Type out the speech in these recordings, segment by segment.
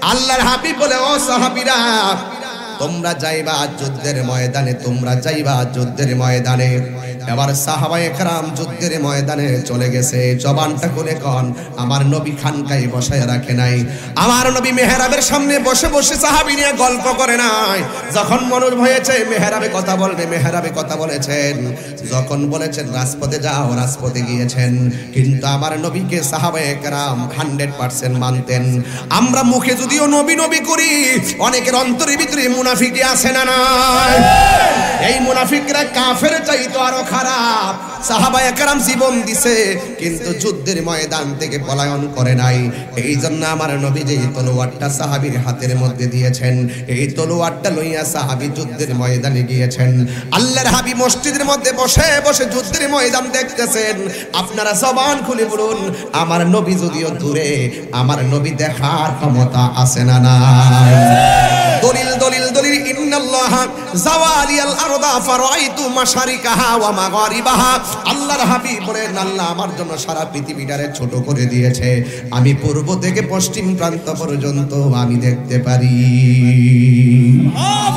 আল্লাহর হাবিব বলে, ও সাহাবীরা তোমরা যাইবা যুদ্ধের ময়দানে, তোমরা যাইবা যুদ্ধের ময়দানে। এবার সাহাবায়ে কেরাম যুদ্ধের ময়দানে চলে গেছে। জবানটা খুলে কোন, আমার নবী খানকায় বসায় রাখে নাই, আমার নবী মেহরাবের সামনে বসে বসে সাহাবী নিয়ে গল্প করে নাই। যখন মনোর হয়েছে মেহরাবে কথা বলবে, মেহরাবে কথা বলেছেন। যখন বলেছেন রাজপথে যাও, রাজপথে গিয়েছেন। কিন্তু আমার নবীকে সাহাবায়ে কেরাম 100% মানতেন। আমরা মুখে যদিও নবী নবী করি, অনেকের অন্তরের ভিতরে মুনাফিকি আছে না নাই? এই মুনাফিকরা কাফের চাইতো আরো খারাপ। সাহাবায়ে কেরাম জীবন দিছে কিন্তু যুদ্ধের ময়দান থেকে পলায়ন করে নাই। এই জন্য আমার নবী যে তলোয়ারটা সাহাবীর হাতের মধ্যে দিয়েছেন, এই তলোয়ারটা লইয়া সাহাবী যুদ্ধের ময়দানে গিয়েছেন। আল্লাহর হাবিব মসজিদের মধ্যে বসে বসে যুদ্ধের ময়দান দেখতেছেন। আপনারা জবান খুলে বলুন, আমার নবী যদিও দূরে, আমার নবী দেখার ক্ষমতা আছে না নাই? দলিল দলিল দলিল, ইন্নাল্লাহা জাওয়ালিয়াল আরদা ফারাইতু মাশারিকাহা ওয়া মাগারিবাহা। আল্লাহর হাবিব বলেন, আল্লাহ আমার জন্য সারা পৃথিবীটারে ছোট করে দিয়েছে, আমি পূর্ব থেকে পশ্চিম প্রান্ত পর্যন্ত আমি দেখতে পারি।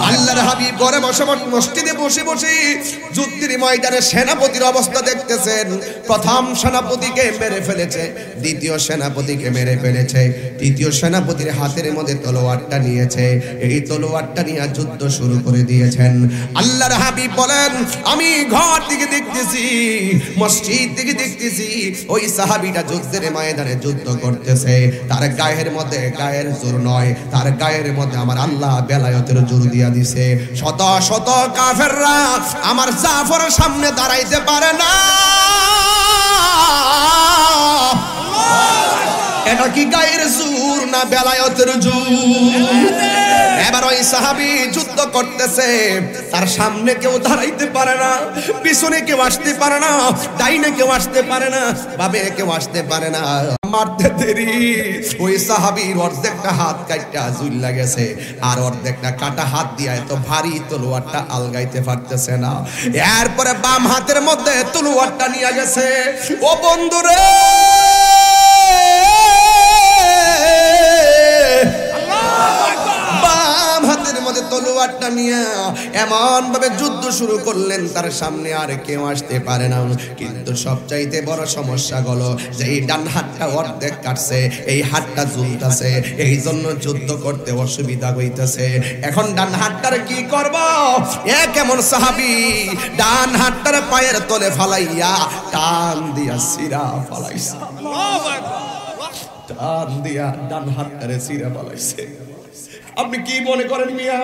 আল্লাহর হাবিব ঘরে বসে মসজিদে বসে বসে যুদ্ধের ময়দানে সেনাপতির অবস্থা দেখতেছেন। প্রথম সেনাপতিকে মেরে ফেলেছে, দ্বিতীয় সেনাপতিকে মেরে ফেলেছে, তৃতীয় সেনাপতির হাতের মধ্যে তলোয়ারটা নিয়েছে। এই তলোয়ারটা নিয়ে যুদ্ধ শুরু করে দিয়েছেন। আল্লাহর হাবিব বলেন, আমি ঘর থেকে দেখতেছি, মসজিদ থেকে দেখতেছি, ওই সাহাবীটা যুদ্ধের ময়দানে যুদ্ধ করতেছে। তার গায়ের মধ্যে গায়ের জোর নয়, তার গায়ের মধ্যে আমার আল্লাহ বেলায়েতের জোর দিয়া দিছে। শত শত কাফেররা আমার জাফরের সামনে দাঁড়াইতে পারে না। এটা কি গায়ের জোর না বেলায়েতের জোর? এবার ওই সাহাবী যুদ্ধ করতেছে, তার সামনে কেউ দাঁড়াইতে পারে না, পিছনে কেউ আসতে পারে না, ডাইনে কেউ আসতে পারে না, বামে কেউ আসতে পারে না। মারতে দেরি ওই সাহাবীর অর্ধেকটা হাত কাটা ঝুইল্লা গেছে, আর অর্ধেকটা কাটা হাত দিয়ে এত ভারী তলোয়ারটা আলগাইতে পারতেছে না। এরপরে বাম হাতের মধ্যে তলোয়ারটা নিয়ে গেছে। ও বন্ধুরে, বাম হাতের মধ্যে তলোয়ারটা নিয়ে এমন ভাবে যুদ্ধ শুরু করলেন, তার সামনে আর কেউ আসতে পারে না। কিন্তু সবচাইতে বড় সমস্যা হলো যে এই ডান হাতটা অর্ধেক কাটছে, এই হাতটা ঝুলতেছে, এই জন্য যুদ্ধ করতে অসুবিধা হইতেছে। এখন ডান হাতটার কি করব? এ কেমন সাহাবী, ডান হাতটার পায়ের তলে ফালাইয়া টান দিয়া সিরা ফালাইছে। আল্লাহু আকবার, টান দিয়া ডান হাতটারে সিরা ফালাইছে। আপনি কি মনে করেন মিয়া,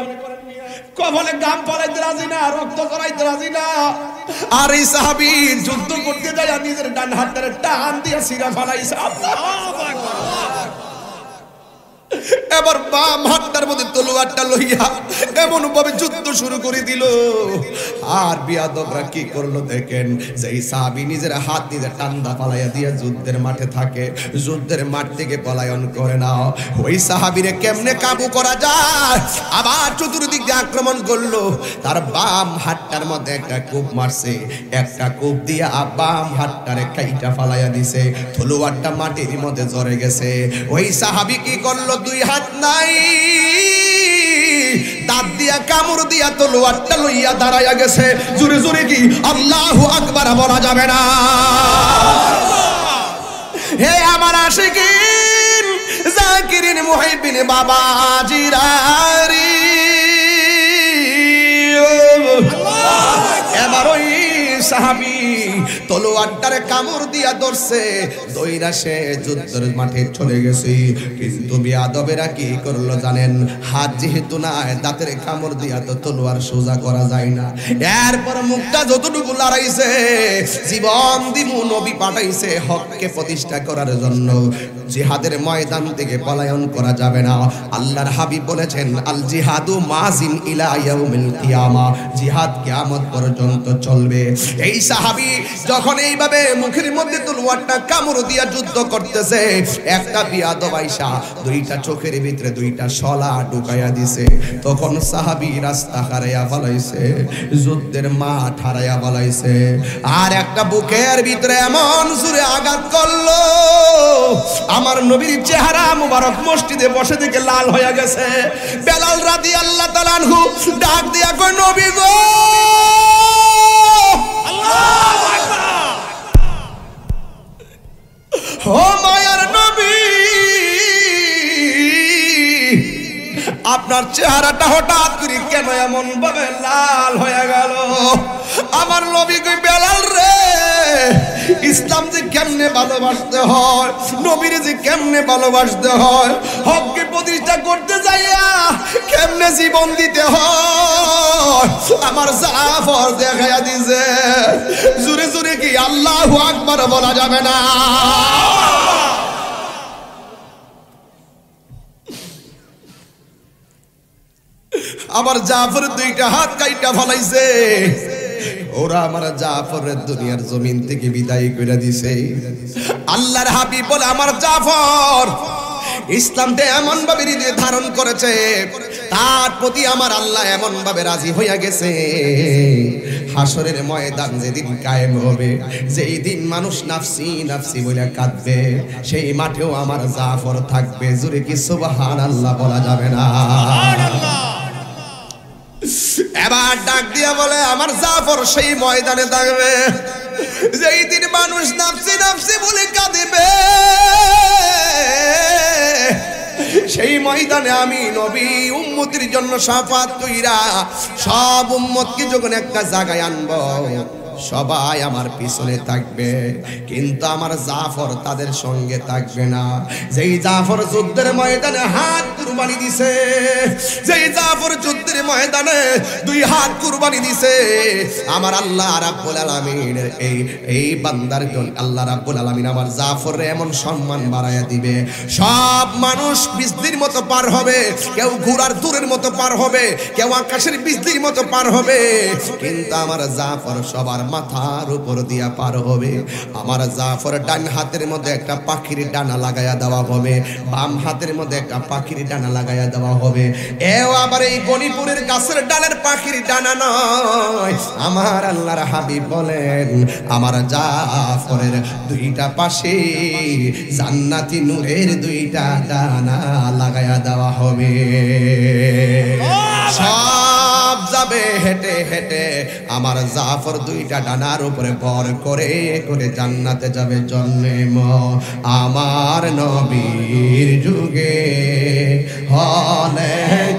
কখনো গাম পালাইতে রাজি না, রক্ত করাইতে রাজি না। আর এই সাহাবী যুদ্ধ করতে যায় নিজের ডান হাতটারে টান দিয়া সিরা ফালাইছে। আল্লাহু আকবার। এবার বাম হাতটার মধ্যে তলোয়ারটা লইয়া এমন ভাবে যুদ্ধ শুরু করে দিল। আর বিয়াদবরা কি করলো দেখেন, যে এই সাহাবী নিজের হাত নিজে টান্দা পালাইয়া দিয়ে যুদ্ধের মাঠে থাকে, যুদ্ধের মাঠ থেকে পলায়ন করে না। ওই সাহাবীরে কেমনে কাবু করা যায়? আবার চতুর্দিক দিয়ে আক্রমণ করলো। তার বাম হাতটার মধ্যে একটা কূপ মারছে, একটা কূপ দিয়া বাম হাতটারে কাইটা ফালাইয়া দিছে। তলোয়ারটা মাটির মধ্যে জড়ে গেছে। ওই সাহাবী কি করলো, দুই হাত নাই, দাঁত দিয়া কামড় দিয়া তলোয়ারটা লইয়া দাঁড়াইয়া গেছে। জোরে জোরে কি আল্লাহু আকবার বলা যাবে না? হে আমার আশিকিন, জাকিরিন, মুহিবিন, বাবাজিরারি, এবার ওই সাহাবী তলোয়ারটারে কামড় দিয়া ধরছে, দইরা সে যুদ্ধের মাঠে চলে গেছে। কিন্তু বিয়াদবেরা কি করলো জানেন? হাত যেহেতু নাই, দাঁতের কামড় দিয়া তো তলোয়ার সোজা করা যায় না। এরপর মুখটা যতটুকু লড়াইছে, জীবন দিমু নবী পাঠাইছে হককে প্রতিষ্ঠা করার জন্য। জিহাদের ময়দান থেকে পলায়ন করা যাবে না। আল্লাহর হাবিব বলেছেন, আল জিহাদু মাজিন ইলা ইয়াউমিল কিয়ামা, জিহাদ কিয়ামত পর্যন্ত চলবে। এই সাহাবী যখন এইভাবে মুখের মধ্যে তলোয়ারটা কামড় দিয়া যুদ্ধ করতেছে। একটা বিয়াদব আইসা দুইটা চোখের ভিতরে দুইটা শলা ঢুকাইয়া দিছে। তখন সাহাবী রাস্তা হারাইয়া ফলাইছে, যুদ্ধের মাঠ হারাইয়া ফলাইছে। আর একটা বুকের ভিতরে এমন জোরে আঘাত করলো, আমার নবীর চেহারা মুবারক মসজিদে বসে থেকে লাল হয়ে গেছে। বেলাল রাদিয়াল্লাহু তাআলা আনহু ডাক দিয়া কই, নবী গো, আল্লাহু আকবার, ও মায়ার নবী, আপনার চেহারাটা হঠাৎ করে কেন এমন ভাবে লাল হয়ে গেল? আমার নবী কই, বেলাল রে, ইসলাম যে কেমনে ভালোবাসতে হয়, নবীর যে কেমনে ভালোবাসতে হয়, হককে প্রতিষ্ঠা করতে যাইয়া কেমনে জীবন দিতে হয়, আমার জাফর দেখাইয়া দিছে। জোরে জোরে কি আল্লাহু আকবার বলা যাবে না? আমার জাফর দুইটা হাত কাইটা ফলাইছে। ওরা আমার জাফরের দুনিয়ার জমিন থেকে বিদায় করে দিছে। আল্লাহর হাবিব বলে, আমার জাফর ইসলামটা এমন ভাবে হৃদয়ে ধারণ করেছে, তার প্রতি আমার আল্লাহ এমন ভাবে রাজি হইয়া গেছে। হাসরের ময়দান যেদিন কায়েম হবে, যেই দিন মানুষ নাফসি নাফসি বলে কাঁদবে, সেই মাঠেও আমার জাফর থাকবে। জোরে কি সুবহানাল্লাহ বলা যাবে না? এবার ডাক দিয়া বলে, আমার জাফর সেই ময়দানে থাকবে যেই দিন মানুষ নাফসি নাফসি বলে কাঁদিবে। সেই ময়দানে আমি নবী উম্মতের জন্য শাফাত কইরা সব উম্মতকে যখন একটা জায়গায় আনবো, সবাই আমার পিছনে থাকবে, কিন্তু আমার জাফর তাদের সঙ্গে থাকবে না। যেই জাফর যুদ্ধের ময়দানে হাত কুরবানি দিছে, যেই জাফর যুদ্ধের ময়দানে দুই হাত কুরবানি দিছে, আমার আল্লাহ রাব্বুল আলামিন এই বান্দার জন্য আল্লাহ রাব্বুল আলামিন আমার জাফরে এমন সম্মান বাড়ায়া দিবে, সব মানুষ বিজলির মতো পার হবে, কেউ ঘোড়ার দূরের মতো পার হবে, কেউ আকাশের বিজলির মতো পার হবে, কিন্তু আমার জাফর সবার মাথার উপর দিয়া পার হবে। আমার জাফর ডান হাতের মধ্যে একটা পাখির ডানা লাগাইয়া দেওয়া হবে, বাম হাতের মধ্যে একটা পাখির ডানা লাগাইয়া দেওয়া হবে। এও আবার এই গনিপুরের গাছের ডালের পাখির ডানা নয়, আমার আল্লাহর হাবিব বলেন, আমার জাফরের দুইটা পাশে জান্নাতি নূরের দুইটা ডানা লাগাইয়া দেওয়া হবে। সব যাবে হেঁটে হেঁটে, আমার জাফর দুইটা ডানার উপরে ভর করে করে জান্নাতে যাবে। জন্ম আমার নবীর যুগে হলে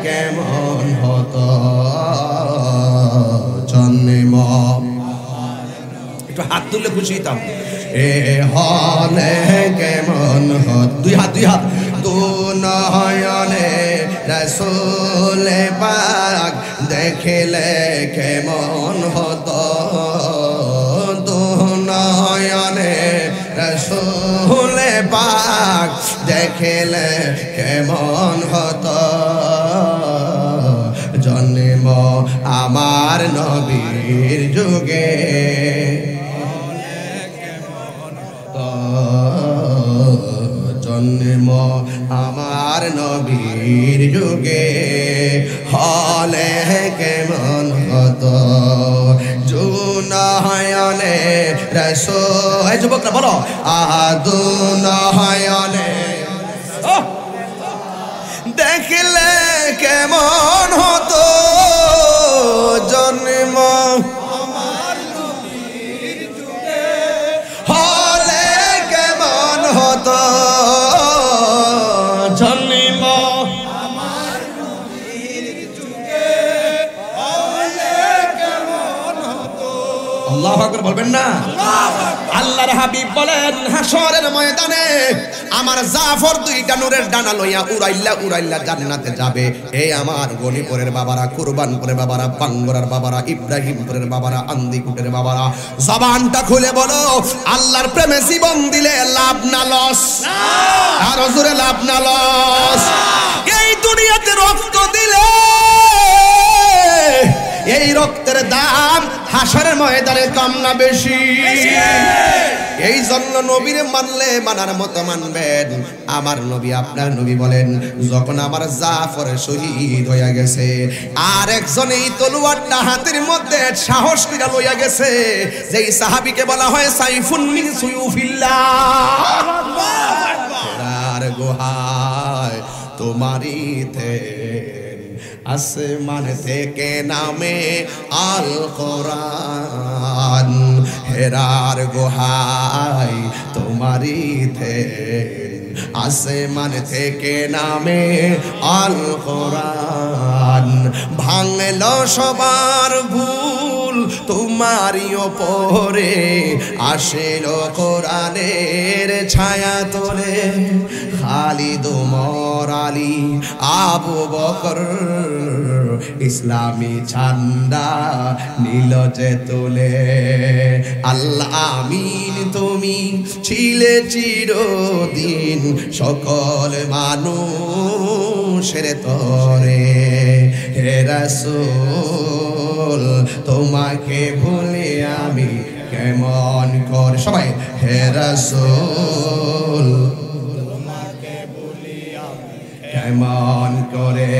কেমন হতো, জন্ম একটু হাত তুললে খুশি হতাম। এ হলে কেমন হতো, দুই হাত দুই হাত, দু নয়নে রাসূল পাক দেখিলে কেমন হতো, দু নয়নে রাসূল পাক দেখিলে কেমন হতো, জন্ম আমার নবীর যুগে জন্ম আমার নবীর যুগে হলে কেমন হতো, জুনয়নে রাসূল, এই যুবকরা বলো, আদুনয়নে দেখলে কেমন হতো, জন্ম আমার নবীর যুগে হলে কেমন হতো, জন্ম আমার নবীর যুগে হলে কেমন হতো। আল্লাহু আকবার বলবেন না? আল্লাহর হাবিব বলেন, হাসরের ময়দানে আমার জাফর দুইটা নূরের ডানা লইয়া উড়াইল্লা উড়াইল্লা জান্নাতে যাবে। এই আমার গনিপুরের বাবারা, কুরবানপুরের বাবারা, বাঙ্গরার বাবারা, ইব্রাহিমপুরের বাবারা, আন্দিকুটের বাবারা, জবানটা খুলে বলো, আল্লাহর প্রেমে জীবন দিলে লাভ না লস? আরো জোরে, লাভ না লস? এই দুনিয়াতে রক্ত দিলে এই রক্তের দাম হাসরের ময়দানে কম না বেশি? এই জন্য নবীর মানলে মানার মতো মানবেন। আমার নবী আপনার নবী বলেন, যখন আমার জাফর শহীদ হইয়া গেছে, আর একজন এই তলোয়ারটা হাতের মধ্যে সাহস কইরা লইয়া গেছে, যেই সাহাবীকে বলা হয় সাইফুন মিন সুয়ুফিল্লাহ। হেরার গুহায় তোমারই আসমান থেকে নামে আল কোরআন, হেরার গুহায় তোমারই আসমান থেকে নামে আল কোরআন, ভাঙল সবার ভুল তোমারই ওপরে, আসিল কোরআনের ছায়া তোলে, খালিদ ওমর আলী আবু বকর ইসলামী ঝান্ডা নীল যে তোলে। আল্লাহ আমিন তুমি ছিলে চিরদিন সকল মানুষের তরে, হে রাসূল তোমাকে ভুলে আমি কেমন করে, সবাই হে রাসূল কেমন করে।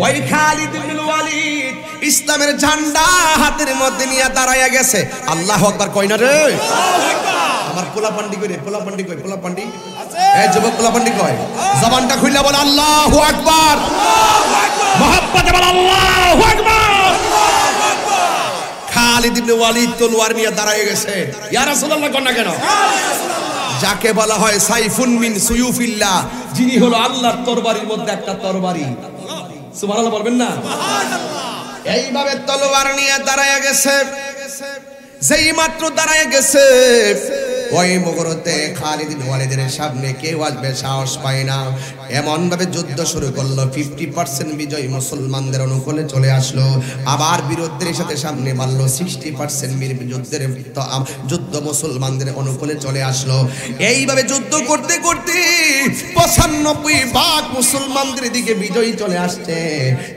ওই খালিদ ইবনে ওয়ালিদ ইসলামের ঝান্ডা হাতের মধ্যে নিয়ে দাঁড়ায়া গেছে। আল্লাহু আকবার কই না রে? আমার পোলাপান্ডি কই রে? পোলাপান্ডি কই? পোলাপান্ডি এই যুবক পোলাপান্ডি কই? জবানটা খুইলা বল আল্লাহু আকবার, আল্লাহু আকবার, মুহাব্বতে বল আল্লাহু আকবার, আল্লাহু আকবার। খালিদ ইবনে ওয়ালিদ তলোয়ার নিয়ে দাঁড়ায় গেছে। ইয়া রাসূলুল্লাহ কোন না কেন? যাকে বলা হয় সাইফুন মিন সুয়ুফিল্লাহ, যিনি হলো আল্লাহর তরবারির মধ্যে একটা তরবারি। সুবহানাল্লাহ বলবেন না? সুবহানাল্লাহ। এইভাবে তলোয়ার নিয়ে দাঁড়ায় গেছে। যেই মাত্র দাঁড়ায় গেছে, ওই মুহূর্তে খালিদ বিন ওয়ালিদের সামনে কেউ আসবে সাহস পায় না। এমন ভাবে যুদ্ধ শুরু করলো, 50% বিজয় মুসলমানদের অনুকূলে চলে আসলো, আবার বিরোধীদের সাথে সামনে বাড়লো, 60% যুদ্ধ মুসলমানদের অনুকূলে চলে আসলো। এইভাবে যুদ্ধ করতে করতে 95% মুসলমানদের দিকে বিজয়ী চলে আসছে।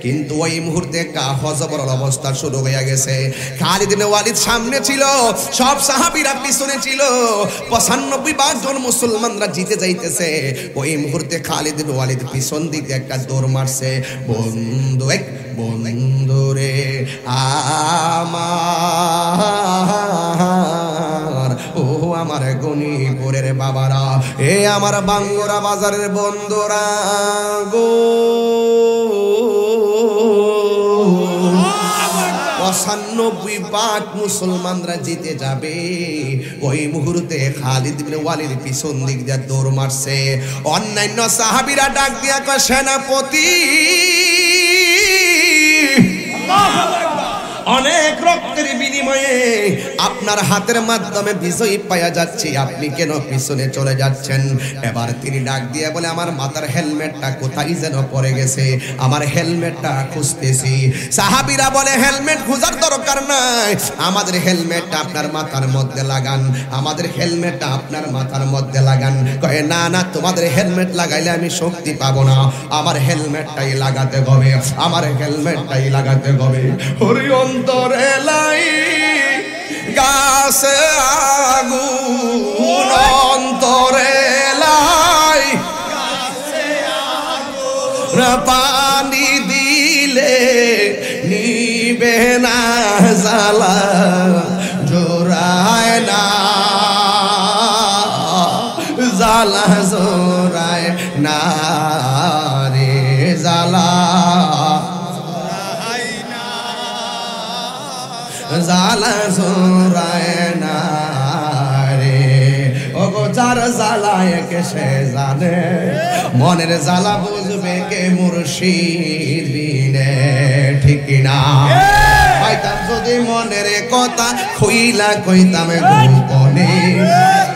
কিন্তু ওই মুহূর্তে একটা হযবরল অবস্থা শুরু হয়ে গেছে। খালিদ বিন ওয়ালিদ সামনে ছিল, সব সাহাবীরা পিছনে ছিল। 95% মুসলমানরা জিতে যাইতেছে। ওই মুহূর্তে খালিদ বিন ওয়ালিদ পিছন দিকে একটা দৌড় মারছে। বন্ধু এক বন্ধু রে আমার, ও আমার গনিপুরের বাবারা, এ আমার বাঙ্গুরা বাজারের বন্ধুরা গো, 95% মুসলমানরা জিতে যাবে। ওই মুহূর্তে খালিদ বিন ওয়ালিদ পিছন দিক দিয়ে দৌড় মারছে। অন্যান্য সাহাবীরা ডাক দিয়া কয়, সেনাপতি অনেক রক্তের বিনিময়ে আপনার হাতের মাধ্যমে বিজয়ী পাওয়া যাচ্ছে, আপনি কেন পিছনে চলে যাচ্ছেন? এবার তিনি ডাক দিয়ে বলে, আমার মাথার হেলমেটটা কোথায় যেন পড়ে গেছে, আমার হেলমেটটা খুঁজতেছি। সাহাবীরা বলে, হেলমেট খোঁজার দরকার নাই, আমাদের হেলমেটটা আপনার মাথার মধ্যে লাগান, আমাদের হেলমেটটা আপনার মাথার মধ্যে লাগান। কয়, না না, তোমাদের হেলমেট লাগাইলে আমি শক্তি পাবো না, আমার হেলমেটটাই লাগাতে হবে, আমার হেলমেটটাই লাগাতে হবে। হরি অন্তরে লাই গাছে আগুন, অন্তরে লাই পানি দিলে নিবে না জ্বালা, জোড়ায় না জ্বালা, জোড়ায় না রে জ্বালা, জ্বালা জোড়ায় না রে। ও গো যার জ্বালায় কে সে জানে, মনের জ্বালা বুঝবে কে মুর্শিদ বিনে, ঠিক না? পাইতাম যদি মনের কথা খুইলা কইতাম গোপনে,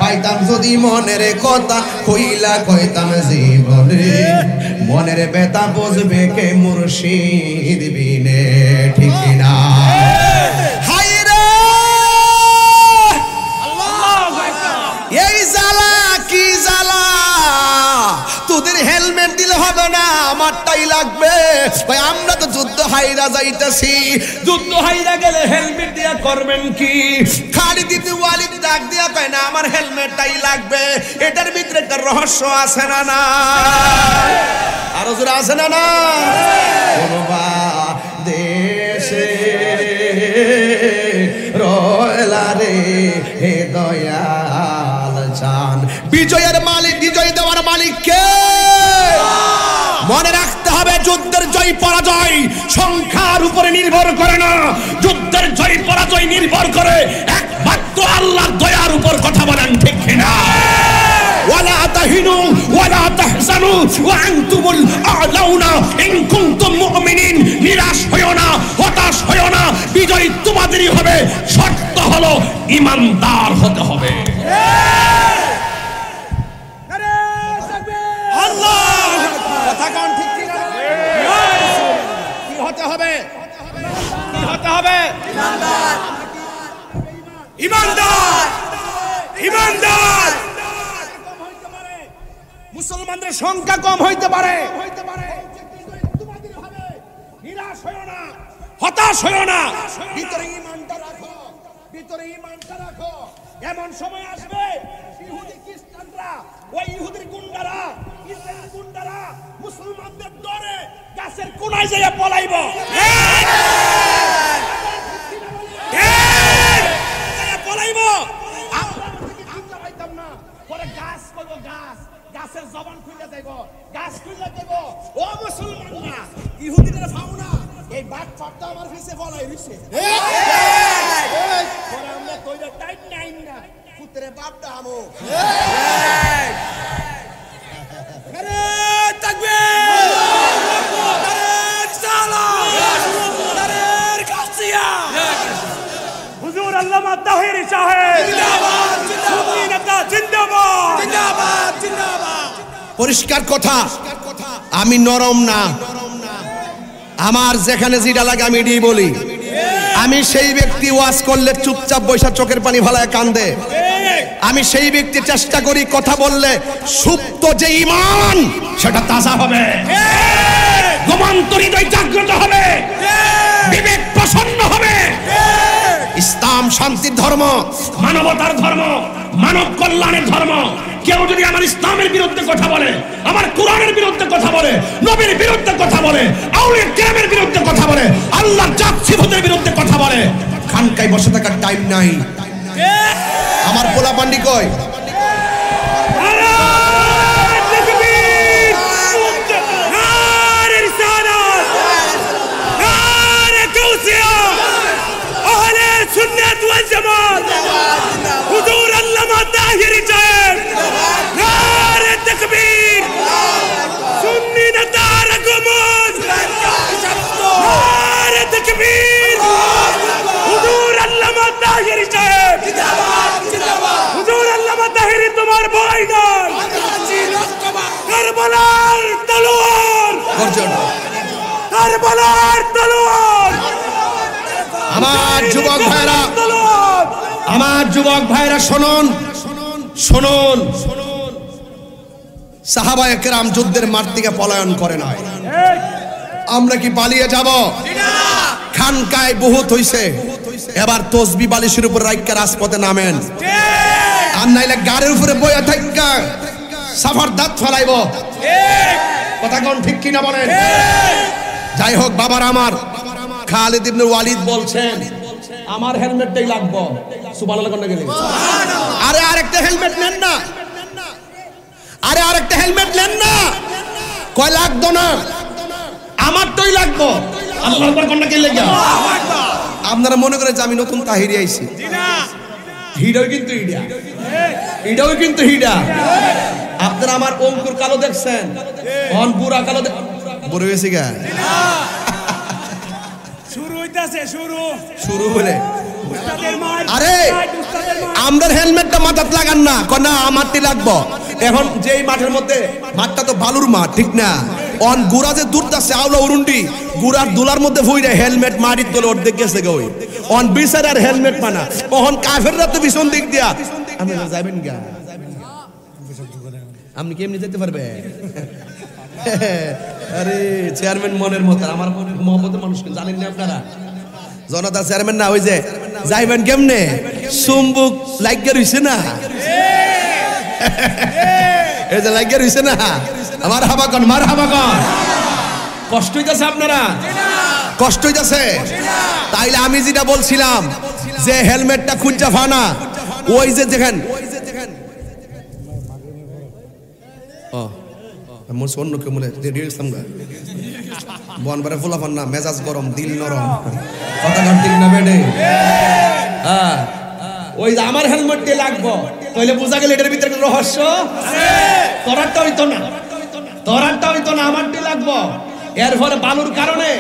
পাইতাম যদি মনের কথা খুইলা কইতাম জীবনে, মনের ব্যথা বুঝবে কে মুর্শিদ বিনে, ঠিক না? তোদের হেলমেট দিলে হবে না, আমারটাই লাগবে। ভাই আমরা তো যুদ্ধ হাইরা যাইতাছি, যুদ্ধ হাইরা গেলে হেলমেট দিয়া করবেন কি? খালিদ ইবনে ওয়ালিদ ডাক দিয়া কয় না, আমার হেলমেটটাই লাগবে। এটার ভিতরে একটা রহস্য আছে না না? আরো জোরে আছে না না? কোনবা দেশে রয়লা রে হে দয়াল জান। বিজয়ের মালিক, বিজয় দেওয়ার মালিক কে? মনে রাখতে হবে, যুদ্ধের জয় পরাজয় সংখ্যার উপরে নির্ভর করে না, যুদ্ধের জয় পরাজয় নির্ভর করে একমাত্র আল্লাহর দয়ার উপর। কথা বলেন ঠিক কিনা? ওয়ালা তাহিনু ওয়ালা তাহজানু ওয়া আনতুমুল আ'লাউনা ইন কুনতুম মুমিনিন। নিরাশ হয়ো না, হতাশ হয়ো না, বিজয় তোমাদেরই হবে। শর্ত হলো ঈমানদার হতে হবে। মুসলমানদের সংখ্যা কম হইতে পারে, নিরাশ হইও না, হতাশ হইও না, ভিতরে ঈমানটা রাখো, ভিতরে ঈমানটা রাখো। এমন সময় আসবে ইহুদি খ্রিস্টানরা, ওই ইহুদির গুন্ডারা, ইসরায়েলের গুন্ডারা মুসলমানদের ডরে গাছের কোনায় যাইয়া পলাইব। পলাইব, আমরা পাইতাম না। পরে গাছ করবো, গাছ, গাছের জবান খুলে যাইব, গাছ খুলে দেব। ও মুসলমানরা, ইহুদিদের ফাউনা এই বাঘ ফাটটা আমার পিছে পলাই রইছে। পরে আমরা কইরা টাইট নাই না, পুত্রে বাপটা আমো। আরে তাকবীর, আরে সালাম, আরে কাসিয়া। হুজুর আল্লামা তাহিরি সাহেব জিন্দাবাদ, জিন্দাবাদ, জিন্দাবাদ, জিন্দাবাদ, জিন্দাবাদ। পরিষ্কার কথা, আমি নরম না, আমার যেখানে যেটা লাগে আমি এটাই বলি। আমি সেই ব্যক্তি ওয়াজ করলে চুপচাপ বৈশা চোখের পানি ভালায় কান্দে। আমি সেই ব্যক্তি চেষ্টা করি কথা বললে সুপ্ত যে ঈমান সেটা তাজা হবে, ঘুমন্ত হৃদয় জাগ্রত হবে, বিবেক প্রসন্ন হবে। ইসলাম শান্তির ধর্ম, মানবতার ধর্ম, মানব কল্যাণের ধর্ম। কেউ যদি আমার ইসলামের বিরুদ্ধে কথা বলে, আমার কোরআনের বিরুদ্ধে কথা বলে, নবীর বিরুদ্ধে কথা বলে, আউলিয়া কেরামের বিরুদ্ধে কথা বলে, আল্লাহর জাত সিফাতের বিরুদ্ধে কথা বলে, খানকায় বসে থাকার টাইম নাই। আমার পোলা পান্ডি কই? সুন্নাত ওয়াল জামাত, হুজুর আল্লামা তাহিরি সাহেব, নারে তাকবীর, সুন্নি নেতার আগমন, নারে তাকবীর, হুজুর আল্লামা তাহিরি সাহেব জিন্দাবাদ, জিন্দাবাদ। হুজুর আল্লামা তাহিরি তোমার ভয় নাই, কারবালার তলোয়ার, কারবালার তলোয়ার। আমার যুবক ভাইরা, আমার যুবক ভাইরা শুনুন, শুনুন। সাহাবায়ে কেরাম যুদ্ধের মাঠ থেকে পলায়ন করে নাই। আমরা কি পালিয়ে যাব? খানকায় বহুত হইছে, এবার তসবি বালিশের উপর রাইকা রাজপথে নামেন, আর নাইলে গাড়ির উপরে বইয়া থাইকা সাফার দাঁত ফলাইব। কথা কোন ঠিক কিনা বলেন? যাই হোক বাবার, আমার খালিদ ইবনে ওয়ালিদ বলছেন আমার হেলমেটটাই লাগবে। সুবহানাল্লাহ কোন গেলে? আরে আরেকটা হেলমেট নেন না, আরে আরেকটা হেলমেট নেন না। কয় লাগতো না, আমারটাই লাগবে। আল্লাহু আকবার কোন গেলে? আপনারা মনে করেন যে আমি নতুন তাহিরি আইছি? হিডাও কিন্তু হিডা, হিডাও কিন্তু হিডা। আপনারা আমার অঙ্কুর কালো দেখছেন, অন পুরা কালো বড় হয়েছে গা। শুরু বলে আরে আমাদের হেলমেটটা মাথাত লাগান না, না আমারটি লাগবো। এখন যেই মাঠের মধ্যে, মাঠটা তো বালুর মাঠ, ঠিক না? অন গুড়া যে দূর আছে আওলা উরুন্ডি, গুড়ার দুলার মধ্যে ভুইরে হেলমেট মারিত গেলে অর্ধেক গেছে গই। অন বিচার আর হেলমেট মানা, তখন কাফেররা তো পিছন দিক দিয়া। আপনি যাবেন গা? আপনি কেমনি যেতে পারবে? আরে চেয়ারম্যান মনের মতো, আমার মহব্বতের মানুষ জানেন না আপনারা? জনতা চেয়ারম্যান না, ওই যে যাইবেন কেমনে চুম্বুক লাগিয়ে রইছে না, এই যে লাগিয়ে রইছে না, আমার হাবাকন মার হাবাকন। কষ্ট হইতাছে আপনারা? কষ্ট হইতাছে? তাইলে আমি যেটা বলছিলাম যে হেলমেটটা খুঁজা ফানা, ওই যে দেখেন অন্য কেউ মনে বনবারে ফুলাফান না, মেজাজ গরম, দিল নরম, কথা ঠিক না বেডে? হ্যাঁ, ওই যে আমার হেলমেট দিয়ে লাগবো, তাহলে বোঝা গেল এটার ভিতরে রহস্য। তোরারটা হইতো না, তোরারটা হইতো না, আমার দিয়ে লাগবো। এর ফলে বালুর কারণে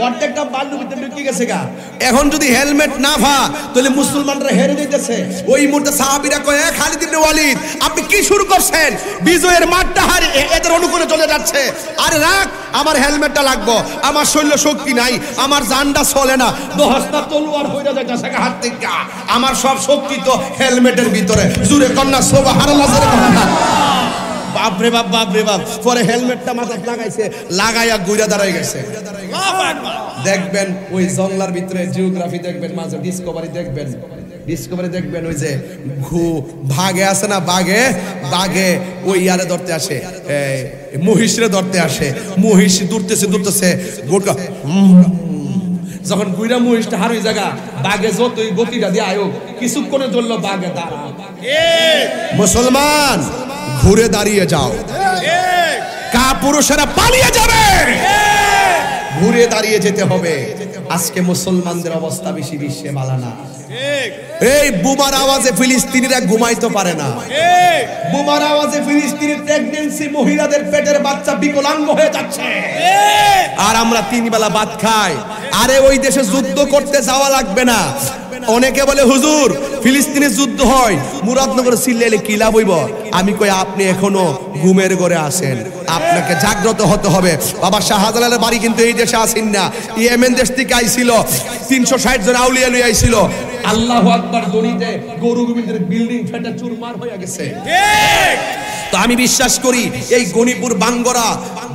অর্ধেকটা বালুর ভিতরে ঢুকে গেছে গা। এখন যদি হেলমেট না ভা, তাহলে মুসলমানরা হেরে যাইতেছে। ওই মুহূর্তে সাহাবীরা কয়, খালিদ ইবনে ওয়ালিদ আপনি কি শুরু করছেন? বিজয়ের মাঠটা হারে এদের অনুকূলে চলে যাচ্ছে। আরে রাখ, আমার হেলমেটটা লাগবো, আমার শরীরে শক্তি নাই, আমার জানটা চলে না, দহস্তা তলোয়ার হইরা যাইতেছে হাত থেকে। আমার সব শক্তি তো হেলমেটের ভিতরে। জুরে কন্যা সুবহানাল্লাহ, জুরে কন্যা বাপরে বাপ, বাপরে বাপ। পরে হেলমেটটা মাথায় লাগাইছে, লাগাইয়া গুইরা দাঁড়াই গেছে। দেখবেন ওই জঙ্গলার ভিতরে জিওগ্রাফি দেখবেন, মাঝে ডিসকভারি দেখবেন, ডিসকভারি দেখবেন ওই যে ভাগে আছে না, বাঘে বাঘে ওই ইয়ারে ধরতে আসে, মহিষরে ধরতে আসে। মহিষ দূরতেছে দূরতেছে, গোটা যখন গুইরা মহিষটা হার ওই জায়গা, বাঘে যতই গতিটা দিয়ে আয়ো, কিছুক্ষণে ধরলো বাঘে দাঁড়া। মুসলমান ঘুরে দাঁড়িয়ে যাও, কাপুরুষেরা পালিয়ে যাবে, ঘুরে দাঁড়িয়ে যেতে হবে। আজকে মুসলমানদের অবস্থা বেশি বিশ্বে ভালো না। এই বোমার আওয়াজে ফিলিস্তিনিরা ঘুমাইতে পারে না। বোমার আওয়াজে ফিলিস্তিনের প্রেগন্যান্সি মহিলাদের পেটের বাচ্চা বিকলাঙ্গ হয়ে যাচ্ছে, আর আমরা 3 বেলা ভাত খাই। আরে ওই দেশে যুদ্ধ করতে যাওয়া লাগবে না। অনেকে বলে হুজুর ফিলিস্তিনে যুদ্ধ হয়, মুরাদনগরে চিল্লাইলে কি লাভ হইব? আমি কই আপনি এখনো ঘুমের ঘরে আছেন, আপনাকে জাগ্রত হতে হবে। বাবা শাহজালালের বাড়ি কিন্তু এই দেশে আসেন না, ইয়েমেন দেশ থেকে আইছিল, 360 জন আউলিয়া লই আইছিল। আল্লাহু আকবার গনিতে গরু গোবিন্দের বিল্ডিং ফেটে চুরমার হয়ে গেছে। ঠিক। তো আমি বিশ্বাস করি এই গনিপুর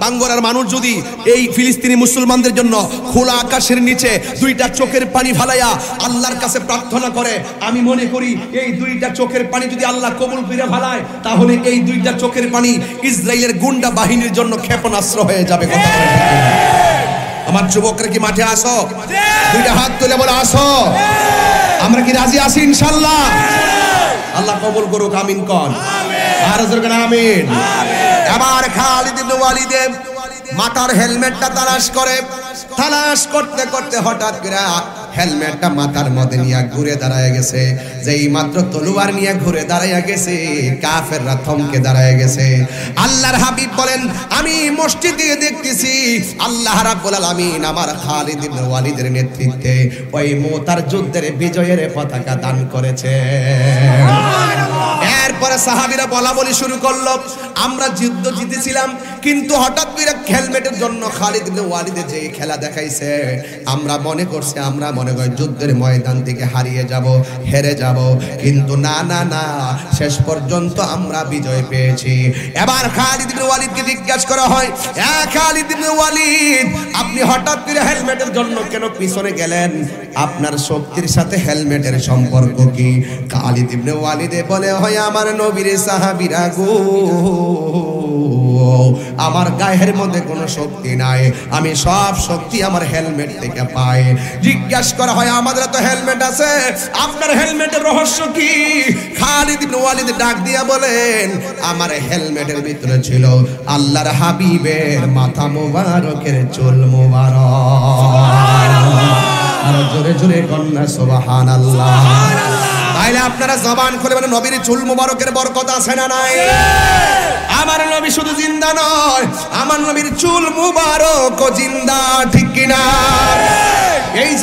বাঙ্গরার মানুষ যদি এই ফিলিস্তিনি মুসলমানদের জন্য খোলা আকাশের নিচে 2টা চোখের পানি ফালাইয়া আল্লাহর কাছে প্রার্থনা করে, আমি মনে করি এই 2টা চোখের পানি যদি আল্লাহ কবুল করে ফেলায়, তাহলে এই 2টা চোখের পানি ইসরায়েলের গুন্ডা বাহিনীর জন্য ক্ষেপণাস্ত্র হয়ে যাবে। কথা বলেন ঠিক কিনা? আমার যুবকরা কি মাঠে আসো? 2টা হাত তুলে বলে আসো। আমরা কি রাজি আছি ইনশাআল্লাহ? আল্লাহ কবুল করুক, আমিন কোন। আর জোরে আমিন। এবার খালিদ ইবনে ওয়ালিদ মাথার হেলমেটটা তালাশ করে, তালাশ করতে করতে হঠাৎ করে হেলমেটটা মাথার মধ্যে নিয়ে ঘুরে দাঁড়ায় গেছে। যেই মাত্র তলোয়ার নিয়ে ঘুরে দাঁড়ায় গেছে, কাফেররা থমকে দাঁড়ায় গেছে। আল্লাহর হাবিব বলেন, আমি মসজিদে দেখতেছি আল্লাহ রাব্বুল আলামিন আমার খালিদ ইবনে ওয়ালিদের নেতৃত্বে ওই মুতার যুদ্ধের বিজয়ের পতাকা দান করেছে। এরপরে সাহাবীরা বলা বলি শুরু করলো, আমরা যুদ্ধ জিতেছিলাম, কিন্তু হঠাৎ করে হেলমেটের জন্য খালিদ ইবনে ওয়ালিদের যে খেলা দেখাইছে, আমরা মনে করছি, আমরা মনে করি যুদ্ধের ময়দান থেকে হারিয়ে যাব, হেরে যাব, কিন্তু না না না, শেষ পর্যন্ত আমরা বিজয় পেয়েছি। এবার খালিদ ইবনে ওয়ালিদকে জিজ্ঞাসা করা হয়, খালিদ ইবনে ওয়ালিদ আপনি হঠাৎ করে হেলমেটের জন্য কেন পিছনে গেলেন? আপনার শক্তির সাথে হেলমেটের সম্পর্ক কি? খালিদ ইবনে ওয়ালিদে বলে, হয় আমার নবীর সাহাবীরা গো, আমার গায়ের মধ্যে কোনো শক্তি নাই, আমি সব শক্তি আমার হেলমেট থেকে পাই। জিজ্ঞাসা করা হয়, আমাদের তো হেলমেট আছে, আপনার হেলমেটের রহস্য কি? খালিদ ইবনে ওয়ালিদ ডাক দিয়া বলেন, আমার হেলমেটের ভিতরে ছিল আল্লাহর হাবিবের মাথা মোবারকের চুল মোবারক। আর জোরে জোরে কন্যা সুবহানাল্লাহ। তাইলে আপনারা জবান খুলে বলেন, নবীর চুল মোবারকের বরকত আছে না নাই? আমার নবী শুধু জিন্দা নয়, আমার নবীর চুল মোবারক জিন্দা, ঠিক কিনা? এই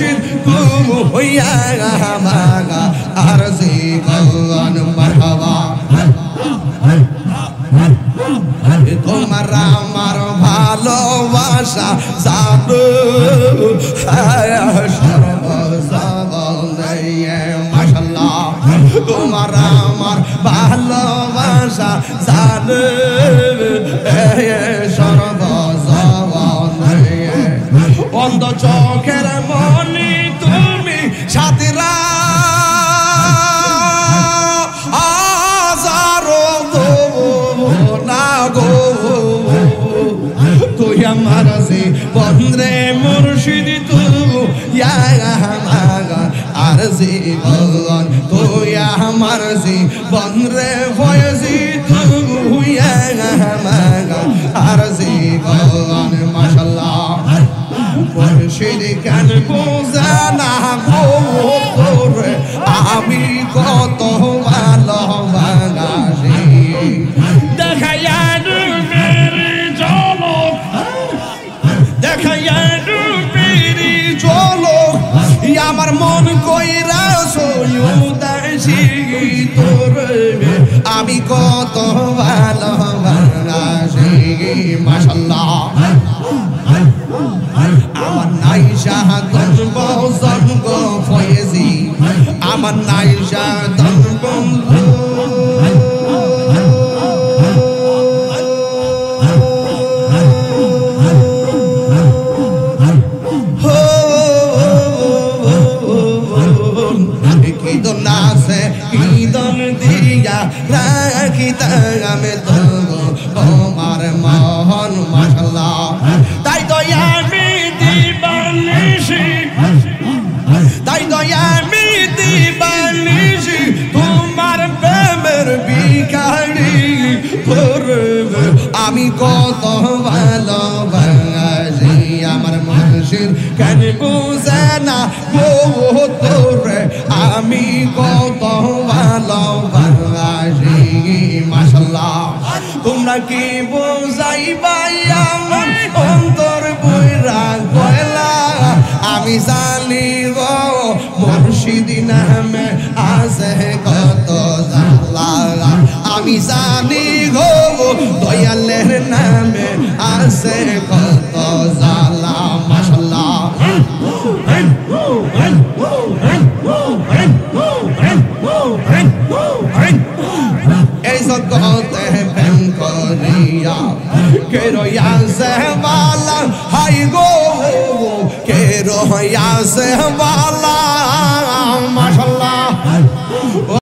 মুর্শিদ তুইয়া মাগা আর জীবন মারহাবা তোমার আমার ভালোবাসা জানো মাশাআল্লাহ তোমার আমার ভালোবাসা জানো অন্ধ চোখের মনি তুমি সাথীরা আজারো না গো তুই আমার সে বন্ধরে মুর্শিদ তুইয়া মাগা আর জীবন তুই আমার সে বন্ধরে ফয়জি তুইয়া মাগা আর জীবন মাশাআল্লাহ মুর্শিদ কেন বোঝানা গো তোরে আমি কত ভালোবাসি দেখাইয়া মেরি চলো দেখাইয়া মেরি চলো আমার মন কইরা সয়ুদাসি তোরে আমি কত ভালোবাসি মাশাআল্লাহ আমার নাইশা দনব জনগ ফয়েজি আমার নাইশা দনব কি দন আছে কি দন দিয়া রাখিতা আমি তবু তোমার মোহন মাশাআল্লাহ তাই তো আমি দিবানিশি তাই তো আমি দিবানিশি তোমার প্রেমের ভিখারি করবে আমি কত ভালোবাসি আমার মুর্শিদ কেন বুঝে না গো তোরে আমি কত ভালোবাসি মাশাআল্লাহ তোমরা কি বুঝাইবা আমার অন্তর বইরা গয়লা আমি জানি গো মুর্শিদ নামে আছে কত জালা আমি জানি গো দয়ালের নামে আছে কত জালা মাশাআল্লাহ এই জগতে প্রেম করিয়া কে রয়াছে বালা হাই গো কে রয়াছে বালা